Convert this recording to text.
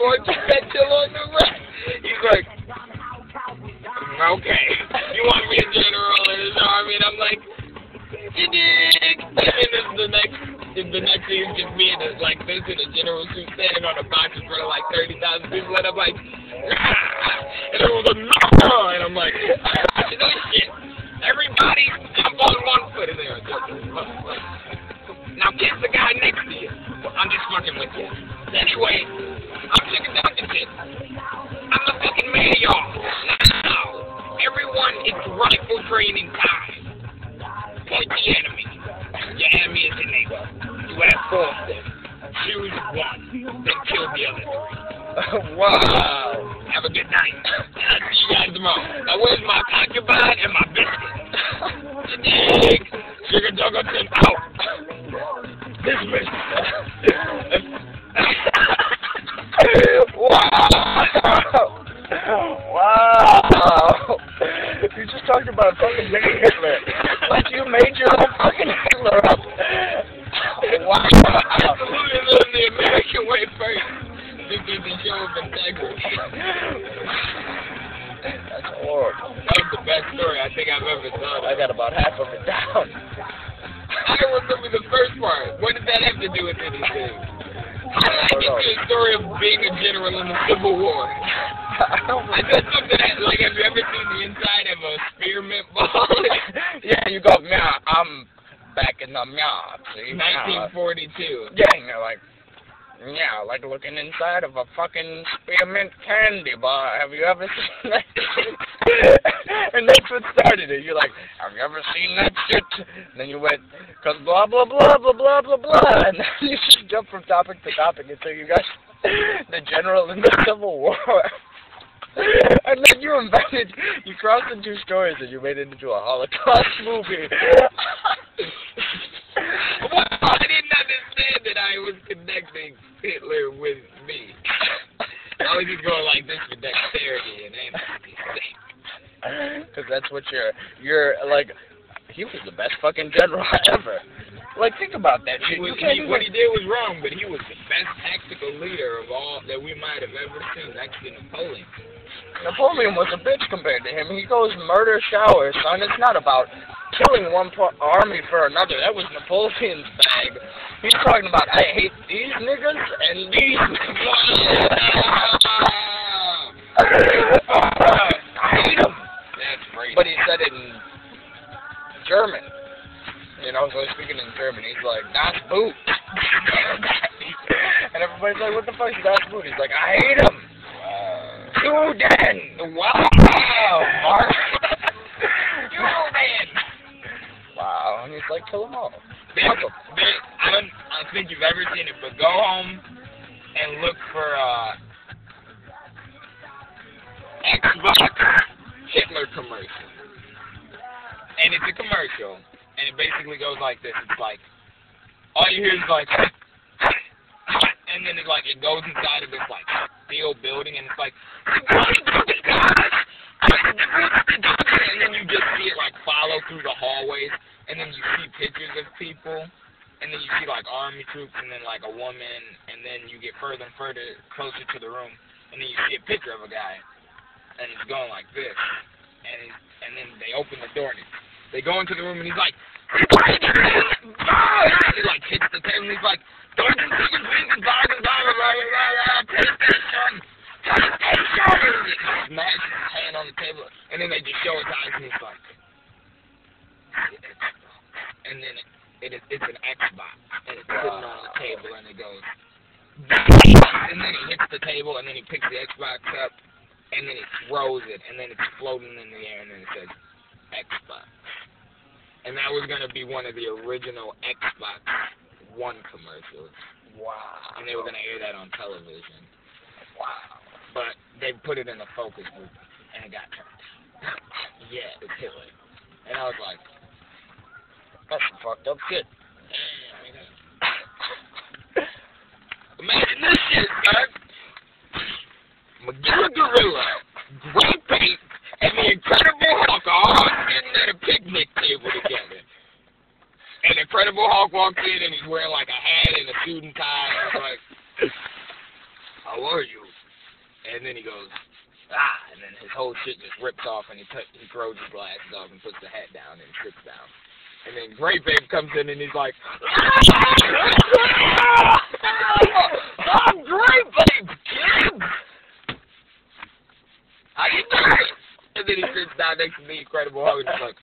want to chill on the right. He's like, okay, you want me a general in his army? And I'm like, you dig? And then the next thing is just me in like this in a general suit standing on a box in front of like 30,000 people, and I'm like, and everyone's like, no! And I'm like, no shit. Everybody, I'm on one foot in there. Now kiss the guy next to you. I'm just fucking with you. Anyway, I'm sick of Dunkerton. I'm the fucking mayor, y'all. Now, everyone, it's rifle training time. Point the enemy. Your enemy is a neighbor. You have 4 of them. Choose one, then kill the other 3. Wow. Have a good night. I'll see you guys tomorrow. Now, where's my concubine and my biscuit? You dig? Sugar Dunkerton out. Dismissed. Wow. Wow. You just talked about fucking mini Hitler. Like you made your own fucking Hitler up. Wow. Absolutely living the American way first. This is a show of integrity. That's horrible. That was the best story I think I've ever done. I got about half of it down. I don't remember the first part. What did that have to do with anything? How did I get to the story of being a general in the Civil War? I said something like, have you ever seen the inside of a spearmint ball? Yeah, you go, meow, I'm back in the meow. See, 1942. Yeah, and you're like, yeah, like looking inside of a fucking spearmint candy bar. Have you ever seen that? And that's what started it. You're like, have you ever seen that shit? And then you went, cause blah, blah, blah, blah, blah, blah, blah. And then you just jump from topic to topic until you got the general in the Civil War. And then you crossed the 2 stories and you made it into a Holocaust movie. Well, I didn't understand that I was connecting Hitler with me. I was just going like this for dexterity and empathy. Because that's what you're like, he was the best fucking general ever. Like, think about that shit. What he did was wrong, but he was the best tactical leader of all that we might have ever seen next to Napoleon. Napoleon was a bitch compared to him. He goes murder shower, son. It's not about killing one army for another. That was Napoleon's bag. He's talking about, I hate these niggas and these niggas. I hate them. That's great. But he said it in German. You know, so he's speaking in German. He's like, Das Boot. And everybody's like, what the fuck is Das Boot? He's like, I hate him. Juden. Wow. Mark. Juden. Wow. And he's like, kill them all. I don't think you've ever seen it, but go home and look for Xbox Hitler commercial. And it's a commercial. And it basically goes like this. It's like, all you hear is like, and then it's like, it goes inside of this like steel building, and it's like, and then you just see it like follow through the hallways, and then you see pictures of people, and then you see like army troops, and then like a woman, and then you get further and further closer to the room, and then you see a picture of a guy, and it's going like this, and then they open the door, and they go into the room, and he's like, he like hits the table, and he's like, PlayStation, smashes his hand on the table, and then they just show his eyes, and he's like, and then it's an Xbox, and it's sitting on the table, and it goes, and then he hits the table, and then he picks the Xbox up, and then he throws it, and then it's floating in the air, and then it says Xbox. And that was going to be one of the original Xbox One commercials. Wow. And they were going to air that on television. Wow. But they put it in a focus group, and it got turned down. Yeah, it's Hitler. And I was like, that's some fucked up shit. Imagine this shit, son. Magilla Gorilla, Grape Ape, and the Incredible Hulk are all sitting at a picnic table together. And the Incredible Hulk walks in, and he's wearing like a hat and a suit and tie, and he's like, how are you? And then he goes, ah, and then his whole shit just rips off, and he throws his glasses off and puts the hat down and sits down. And then Grape Ape comes in and he's like, I'm Grape Ape, kids! How you doing? And then he sits down next to the Incredible Hulk and he's like,